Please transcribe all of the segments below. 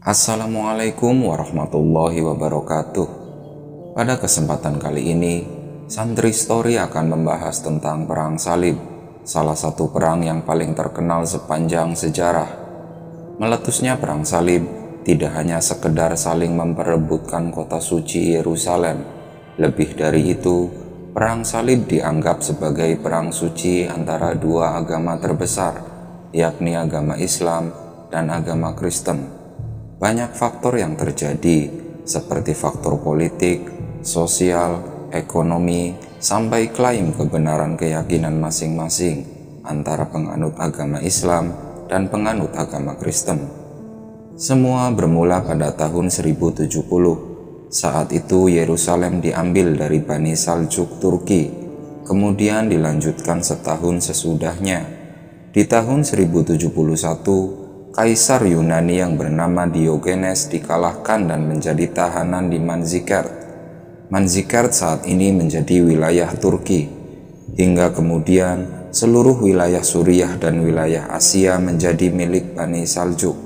Assalamualaikum warahmatullahi wabarakatuh. Pada kesempatan kali ini, Santri Story akan membahas tentang Perang Salib, salah satu perang yang paling terkenal sepanjang sejarah. Meletusnya Perang Salib tidak hanya sekedar saling memperebutkan kota suci Yerusalem. Lebih dari itu, Perang Salib dianggap sebagai perang suci antara dua agama terbesar, yakni agama Islam dan agama Kristen. Banyak faktor yang terjadi, seperti faktor politik, sosial, ekonomi, sampai klaim kebenaran keyakinan masing-masing antara penganut agama Islam dan penganut agama Kristen. Semua bermula pada tahun 1070. Saat itu Yerusalem diambil dari Bani Saljuk Turki, kemudian dilanjutkan setahun sesudahnya. Di tahun 1071, Kaisar Yunani yang bernama Diogenes dikalahkan dan menjadi tahanan di Manzikert. Manzikert saat ini menjadi wilayah Turki. Hingga kemudian seluruh wilayah Suriah dan wilayah Asia menjadi milik Bani Saljuk.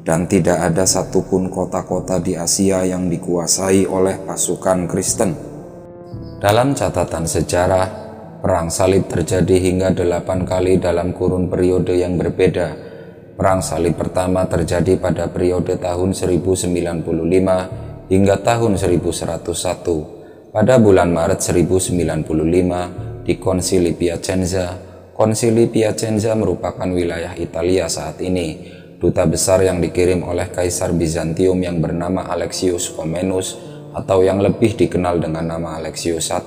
Dan tidak ada satupun kota-kota di Asia yang dikuasai oleh pasukan Kristen. Dalam catatan sejarah, Perang Salib terjadi hingga 8 kali dalam kurun periode yang berbeda. Perang Salib pertama terjadi pada periode tahun 1095 hingga tahun 1101. Pada bulan Maret 1095 di Konsili Piacenza. Konsili Piacenza merupakan wilayah Italia saat ini. Duta besar yang dikirim oleh Kaisar Bizantium yang bernama Alexius Comnenus atau yang lebih dikenal dengan nama Alexius I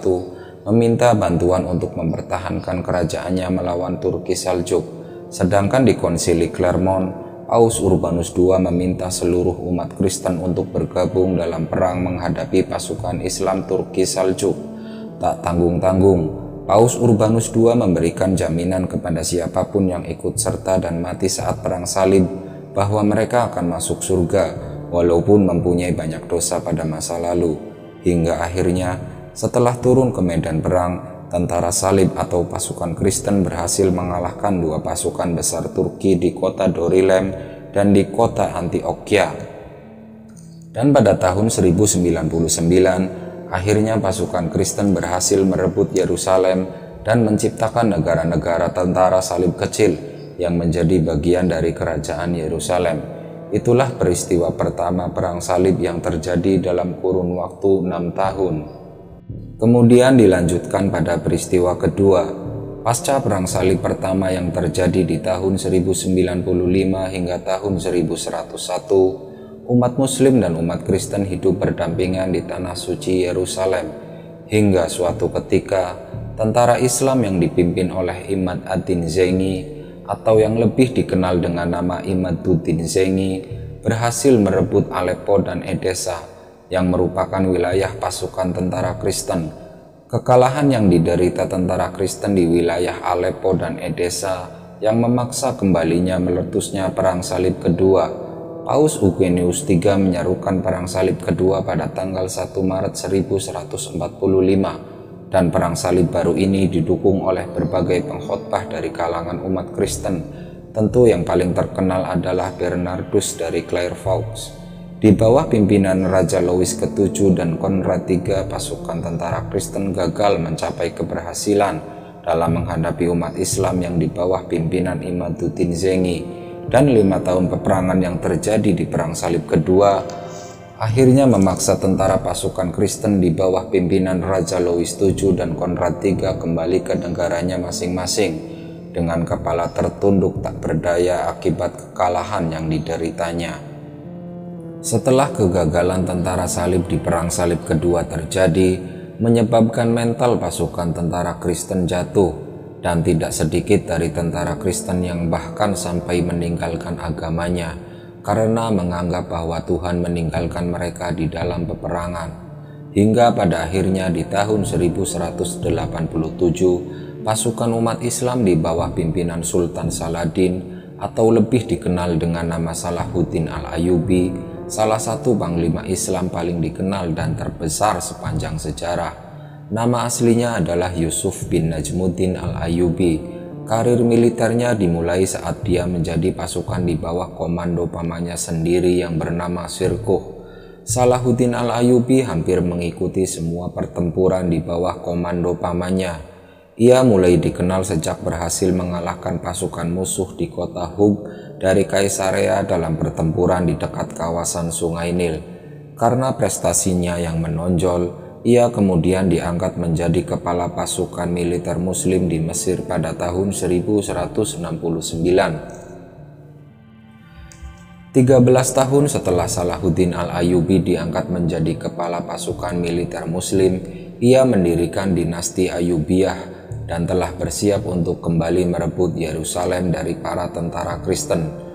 meminta bantuan untuk mempertahankan kerajaannya melawan Turki Saljuk. Sedangkan di Konsili Clermont, Paus Urbanus II meminta seluruh umat Kristen untuk bergabung dalam perang menghadapi pasukan Islam Turki Saljuk. Tak tanggung-tanggung, Paus Urbanus II memberikan jaminan kepada siapapun yang ikut serta dan mati saat Perang Salib bahwa mereka akan masuk surga walaupun mempunyai banyak dosa pada masa lalu. Hingga akhirnya, setelah turun ke medan perang, tentara Salib atau pasukan Kristen berhasil mengalahkan dua pasukan besar Turki di kota Dorilem dan di kota Antioquia. Dan pada tahun 1099, akhirnya pasukan Kristen berhasil merebut Yerusalem dan menciptakan negara-negara tentara Salib kecil yang menjadi bagian dari kerajaan Yerusalem. Itulah peristiwa pertama Perang Salib yang terjadi dalam kurun waktu 6 tahun. Kemudian dilanjutkan pada peristiwa kedua, pasca Perang Salib pertama yang terjadi di tahun 1095 hingga tahun 1101, umat Muslim dan umat Kristen hidup berdampingan di Tanah Suci Yerusalem. Hingga suatu ketika, tentara Islam yang dipimpin oleh Imad ad-Din Zaini atau yang lebih dikenal dengan nama Imaduddin Zaini berhasil merebut Aleppo dan Edessa yang merupakan wilayah pasukan tentara Kristen. Kekalahan yang diderita tentara Kristen di wilayah Aleppo dan Edessa yang memaksa kembalinya meletusnya Perang Salib kedua. Paus Eugenius III menyerukan Perang Salib kedua pada tanggal 1 Maret 1145 dan Perang Salib baru ini didukung oleh berbagai pengkhotbah dari kalangan umat Kristen. Tentu yang paling terkenal adalah Bernardus dari Clairvaux. Di bawah pimpinan Raja Louis ke-7 dan Konrad III, pasukan tentara Kristen gagal mencapai keberhasilan dalam menghadapi umat Islam yang di bawah pimpinan Imaduddin Zaini. Dan 5 tahun peperangan yang terjadi di Perang Salib kedua akhirnya memaksa tentara pasukan Kristen di bawah pimpinan Raja Louis VII dan Konrad III kembali ke negaranya masing-masing dengan kepala tertunduk tak berdaya akibat kekalahan yang dideritanya. Setelah kegagalan tentara Salib di Perang Salib kedua terjadi, menyebabkan mental pasukan tentara Kristen jatuh, dan tidak sedikit dari tentara Kristen yang bahkan sampai meninggalkan agamanya karena menganggap bahwa Tuhan meninggalkan mereka di dalam peperangan. Hingga pada akhirnya di tahun 1187, pasukan umat Islam di bawah pimpinan Sultan Saladin atau lebih dikenal dengan nama Salahuddin Al-Ayyubi, salah satu panglima Islam paling dikenal dan terbesar sepanjang sejarah. Nama aslinya adalah Yusuf bin Najmuddin Al-Ayyubi. Karir militernya dimulai saat dia menjadi pasukan di bawah komando pamannya sendiri yang bernama Sirkuh. Salahuddin Al-Ayyubi hampir mengikuti semua pertempuran di bawah komando pamannya. Ia mulai dikenal sejak berhasil mengalahkan pasukan musuh di kota Hug dari Kaisarea dalam pertempuran di dekat kawasan Sungai Nil. Karena prestasinya yang menonjol, ia kemudian diangkat menjadi kepala pasukan militer Muslim di Mesir pada tahun 1169. 13 tahun setelah Salahuddin Al-Ayyubi diangkat menjadi kepala pasukan militer Muslim, ia mendirikan dinasti Ayyubiyah dan telah bersiap untuk kembali merebut Yerusalem dari para tentara Kristen.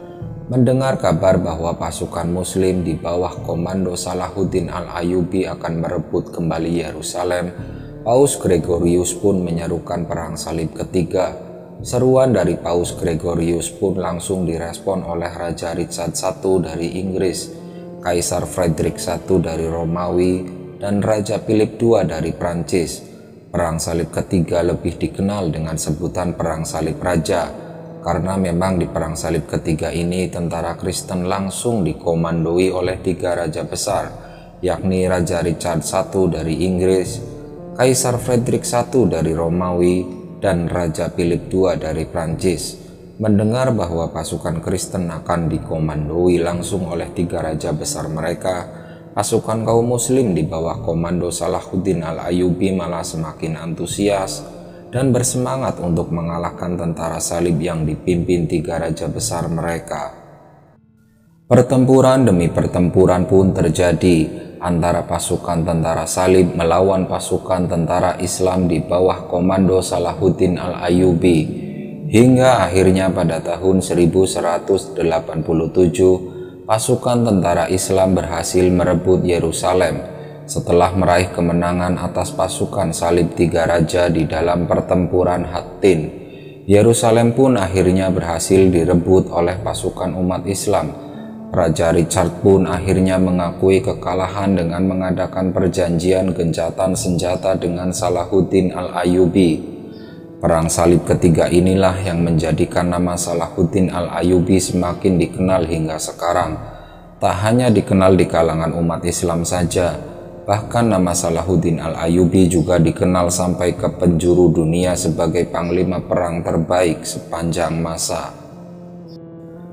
Mendengar kabar bahwa pasukan Muslim di bawah komando Salahuddin Al-Ayyubi akan merebut kembali Yerusalem, Paus Gregorius pun menyerukan Perang Salib ketiga. Seruan dari Paus Gregorius pun langsung direspon oleh Raja Richard I dari Inggris, Kaisar Frederick I dari Romawi, dan Raja Philip II dari Prancis. Perang Salib ketiga lebih dikenal dengan sebutan Perang Salib Raja, karena memang di Perang Salib ketiga ini tentara Kristen langsung dikomandoi oleh 3 raja besar, yakni Raja Richard I dari Inggris, Kaisar Frederick I dari Romawi, dan Raja Philip II dari Prancis. Mendengar bahwa pasukan Kristen akan dikomandoi langsung oleh 3 raja besar mereka, pasukan kaum Muslim di bawah komando Salahuddin Al-Ayyubi malah semakin antusias dan bersemangat untuk mengalahkan tentara salib yang dipimpin 3 raja besar mereka. Pertempuran demi pertempuran pun terjadi antara pasukan tentara salib melawan pasukan tentara Islam di bawah komando Salahuddin Al-Ayyubi, hingga akhirnya pada tahun 1187 pasukan tentara Islam berhasil merebut Yerusalem setelah meraih kemenangan atas pasukan salib 3 raja di dalam pertempuran Hattin. Yerusalem pun akhirnya berhasil direbut oleh pasukan umat Islam. Raja Richard pun akhirnya mengakui kekalahan dengan mengadakan perjanjian gencatan senjata dengan Salahuddin Al-Ayyubi. Perang Salib ketiga inilah yang menjadikan nama Salahuddin Al-Ayyubi semakin dikenal hingga sekarang. Tak hanya dikenal di kalangan umat Islam saja, bahkan nama Salahuddin Al-Ayyubi juga dikenal sampai ke penjuru dunia sebagai panglima perang terbaik sepanjang masa.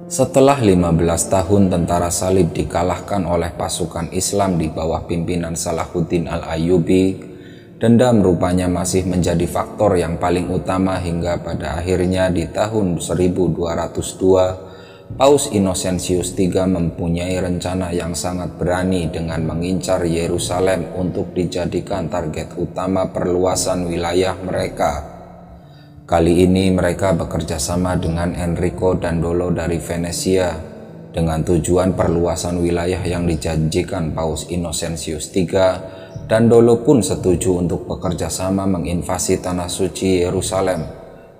Setelah 15 tahun tentara salib dikalahkan oleh pasukan Islam di bawah pimpinan Salahuddin Al-Ayyubi, dendam rupanya masih menjadi faktor yang paling utama hingga pada akhirnya di tahun 1202 Paus Innocentius III mempunyai rencana yang sangat berani dengan mengincar Yerusalem untuk dijadikan target utama perluasan wilayah mereka. Kali ini mereka bekerja sama dengan Enrico Dandolo dari Venesia dengan tujuan perluasan wilayah yang dijanjikan Paus Innocentius III. Dandolo pun setuju untuk bekerja sama menginvasi tanah suci Yerusalem.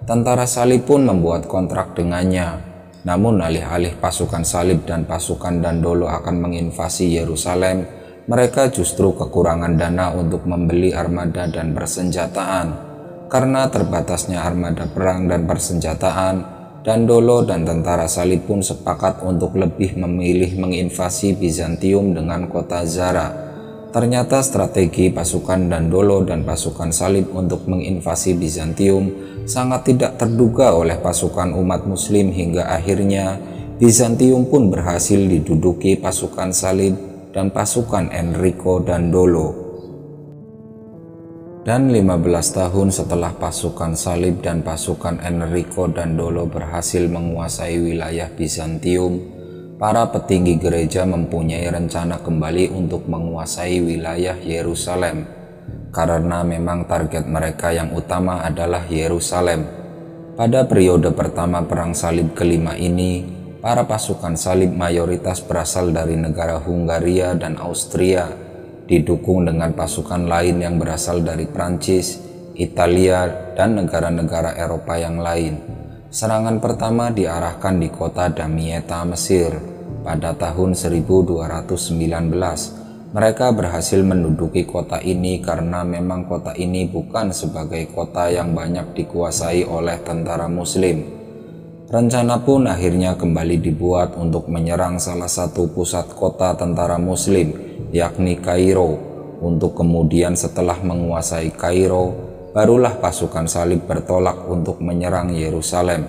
Tentara salib pun membuat kontrak dengannya. Namun alih-alih pasukan salib dan pasukan Dandolo akan menginvasi Yerusalem, mereka justru kekurangan dana untuk membeli armada dan persenjataan. Karena terbatasnya armada perang dan persenjataan, Dandolo dan tentara salib pun sepakat untuk lebih memilih menginvasi Bizantium dengan kota Zara. Ternyata strategi pasukan Dandolo dan pasukan salib untuk menginvasi Bizantium sangat tidak terduga oleh pasukan umat muslim hingga akhirnya Bizantium pun berhasil diduduki pasukan salib dan pasukan Enrico Dandolo. Dan 15 tahun setelah pasukan salib dan pasukan Enrico Dandolo berhasil menguasai wilayah Bizantium, para petinggi gereja mempunyai rencana kembali untuk menguasai wilayah Yerusalem, karena memang target mereka yang utama adalah Yerusalem. Pada periode pertama Perang Salib kelima ini, para pasukan salib mayoritas berasal dari negara Hungaria dan Austria, didukung dengan pasukan lain yang berasal dari Prancis, Italia, dan negara-negara Eropa yang lain. Serangan pertama diarahkan di kota Damietta, Mesir pada tahun 1219. Mereka berhasil menduduki kota ini karena memang kota ini bukan sebagai kota yang banyak dikuasai oleh tentara Muslim. Rencana pun akhirnya kembali dibuat untuk menyerang salah satu pusat kota tentara Muslim, yakni Kairo. Untuk kemudian setelah menguasai Kairo, barulah pasukan salib bertolak untuk menyerang Yerusalem.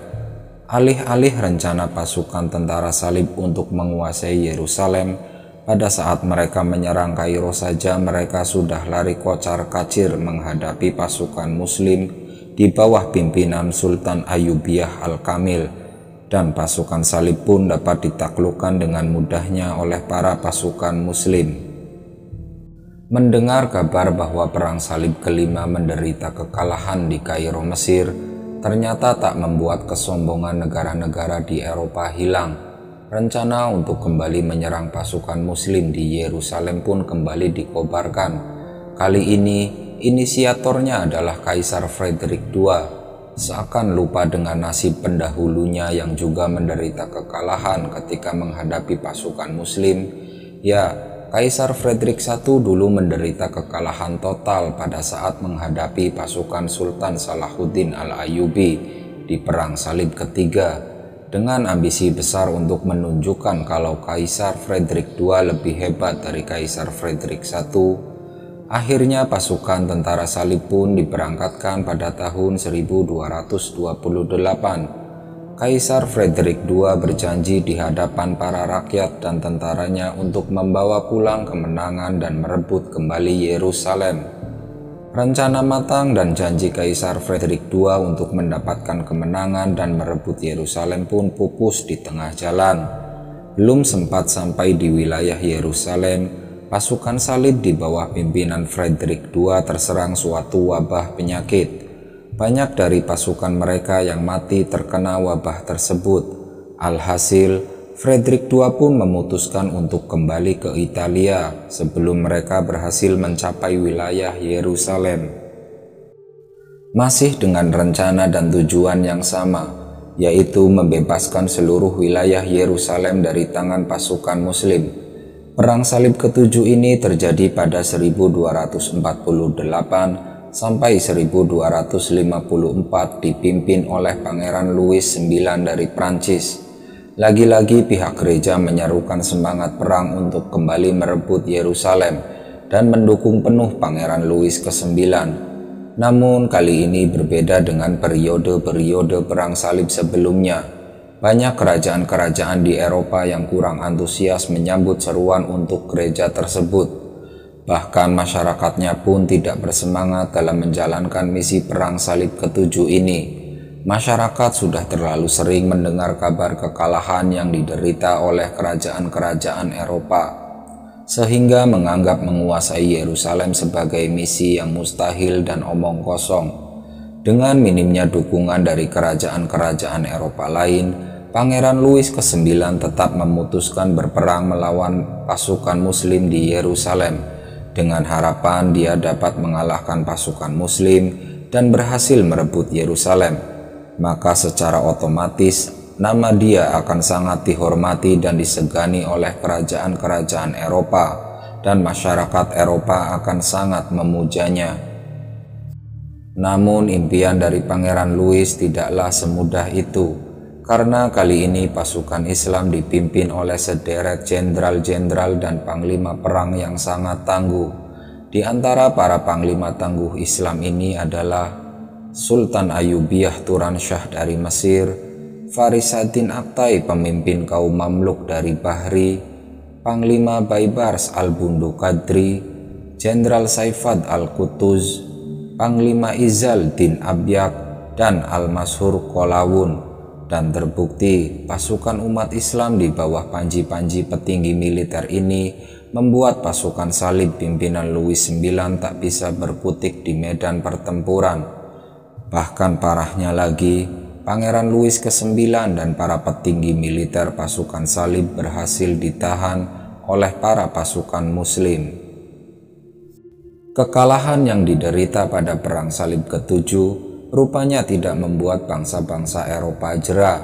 Alih-alih rencana pasukan tentara salib untuk menguasai Yerusalem, pada saat mereka menyerang Kairo saja mereka sudah lari kocar-kacir menghadapi pasukan Muslim di bawah pimpinan Sultan Ayyubiyah Al-Kamil, dan pasukan salib pun dapat ditaklukkan dengan mudahnya oleh para pasukan Muslim. Mendengar kabar bahwa perang salib kelima menderita kekalahan di Kairo, Mesir, ternyata tak membuat kesombongan negara-negara di Eropa hilang. Rencana untuk kembali menyerang pasukan Muslim di Yerusalem pun kembali dikobarkan. Kali ini, inisiatornya adalah Kaisar Frederick II. Seakan lupa dengan nasib pendahulunya yang juga menderita kekalahan ketika menghadapi pasukan Muslim. Ya, Kaisar Frederick I dulu menderita kekalahan total pada saat menghadapi pasukan Sultan Salahuddin Al-Ayyubi di Perang Salib ketiga, dengan ambisi besar untuk menunjukkan kalau Kaisar Frederick II lebih hebat dari Kaisar Frederick I. Akhirnya pasukan tentara salib pun diberangkatkan pada tahun 1228. Kaisar Frederick II berjanji di hadapan para rakyat dan tentaranya untuk membawa pulang kemenangan dan merebut kembali Yerusalem. Rencana matang dan janji Kaisar Frederick II untuk mendapatkan kemenangan dan merebut Yerusalem pun pupus di tengah jalan. Belum sempat sampai di wilayah Yerusalem, pasukan salib di bawah pimpinan Frederick II terserang suatu wabah penyakit. Banyak dari pasukan mereka yang mati terkena wabah tersebut. Alhasil, Frederick II pun memutuskan untuk kembali ke Italia sebelum mereka berhasil mencapai wilayah Yerusalem. Masih dengan rencana dan tujuan yang sama, yaitu membebaskan seluruh wilayah Yerusalem dari tangan pasukan Muslim. Perang Salib ke-7 ini terjadi pada 1248 sampai 1254 dipimpin oleh Pangeran Louis IX dari Prancis. Lagi-lagi pihak gereja menyerukan semangat perang untuk kembali merebut Yerusalem dan mendukung penuh Pangeran Louis IX. Namun kali ini berbeda dengan periode-periode perang salib sebelumnya. Banyak kerajaan-kerajaan di Eropa yang kurang antusias menyambut seruan untuk gereja tersebut. Bahkan masyarakatnya pun tidak bersemangat dalam menjalankan misi perang salib ke-7 ini. Masyarakat sudah terlalu sering mendengar kabar kekalahan yang diderita oleh kerajaan-kerajaan Eropa, sehingga menganggap menguasai Yerusalem sebagai misi yang mustahil dan omong kosong. Dengan minimnya dukungan dari kerajaan-kerajaan Eropa lain, Pangeran Louis IX tetap memutuskan berperang melawan pasukan Muslim di Yerusalem, dengan harapan dia dapat mengalahkan pasukan Muslim dan berhasil merebut Yerusalem. Maka secara otomatis nama dia akan sangat dihormati dan disegani oleh kerajaan-kerajaan Eropa, dan masyarakat Eropa akan sangat memujanya. Namun impian dari Pangeran Louis tidaklah semudah itu, karena kali ini pasukan Islam dipimpin oleh sederet jenderal-jenderal dan panglima perang yang sangat tangguh. Di antara para panglima tangguh Islam ini adalah Sultan Ayyubiyah Turansyah dari Mesir, Farisaddin Aqtai pemimpin kaum Mamluk dari Bahri, Panglima Baibars al-Bundu Qadri, Jenderal Saifad al-Qutuz, Panglima Izal Din Abyak, dan Al-Mashur Kolawun. Dan terbukti pasukan umat Islam di bawah panji-panji petinggi militer ini membuat pasukan salib pimpinan Louis IX tak bisa berkutik di medan pertempuran. Bahkan parahnya lagi, Pangeran Louis ke-9 dan para petinggi militer pasukan salib berhasil ditahan oleh para pasukan Muslim. Kekalahan yang diderita pada Perang Salib ke-7 rupanya tidak membuat bangsa-bangsa Eropa jera.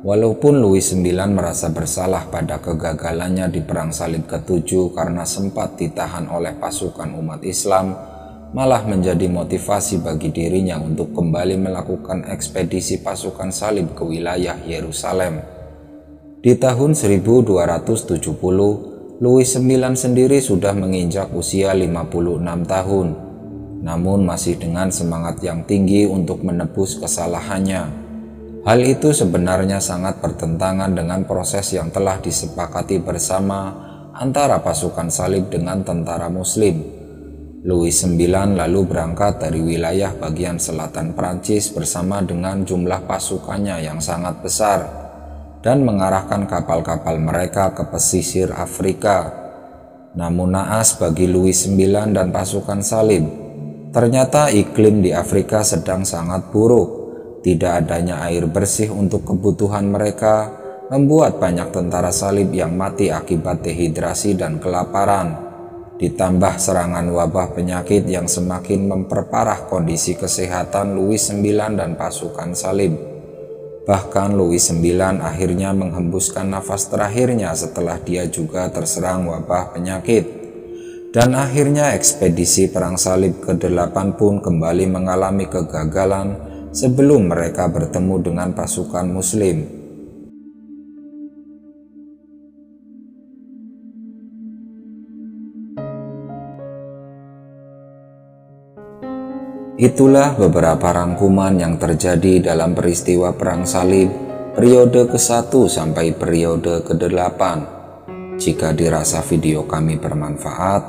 Walaupun Louis IX merasa bersalah pada kegagalannya di Perang Salib ke-7 karena sempat ditahan oleh pasukan umat Islam, malah menjadi motivasi bagi dirinya untuk kembali melakukan ekspedisi pasukan salib ke wilayah Yerusalem. Di tahun 1270, Louis IX sendiri sudah menginjak usia 56 tahun, namun masih dengan semangat yang tinggi untuk menebus kesalahannya. Hal itu sebenarnya sangat bertentangan dengan proses yang telah disepakati bersama antara pasukan salib dengan tentara muslim. Louis IX lalu berangkat dari wilayah bagian selatan Prancis bersama dengan jumlah pasukannya yang sangat besar dan mengarahkan kapal-kapal mereka ke pesisir Afrika. Namun naas bagi Louis IX dan pasukan salib, ternyata iklim di Afrika sedang sangat buruk. Tidak adanya air bersih untuk kebutuhan mereka membuat banyak tentara salib yang mati akibat dehidrasi dan kelaparan. Ditambah serangan wabah penyakit yang semakin memperparah kondisi kesehatan Louis IX dan pasukan salib. Bahkan Louis IX akhirnya menghembuskan nafas terakhirnya setelah dia juga terserang wabah penyakit. Dan akhirnya ekspedisi Perang Salib ke-8 pun kembali mengalami kegagalan sebelum mereka bertemu dengan pasukan muslim. Itulah beberapa rangkuman yang terjadi dalam peristiwa Perang Salib periode ke-1 sampai periode ke-8. Jika dirasa video kami bermanfaat,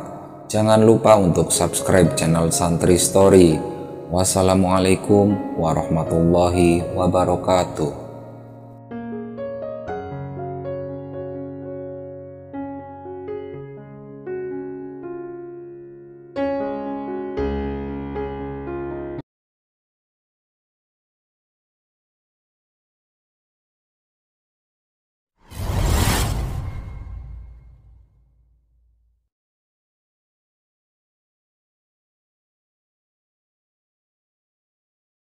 jangan lupa untuk subscribe channel Santri Story. Wassalamualaikum warahmatullahi wabarakatuh.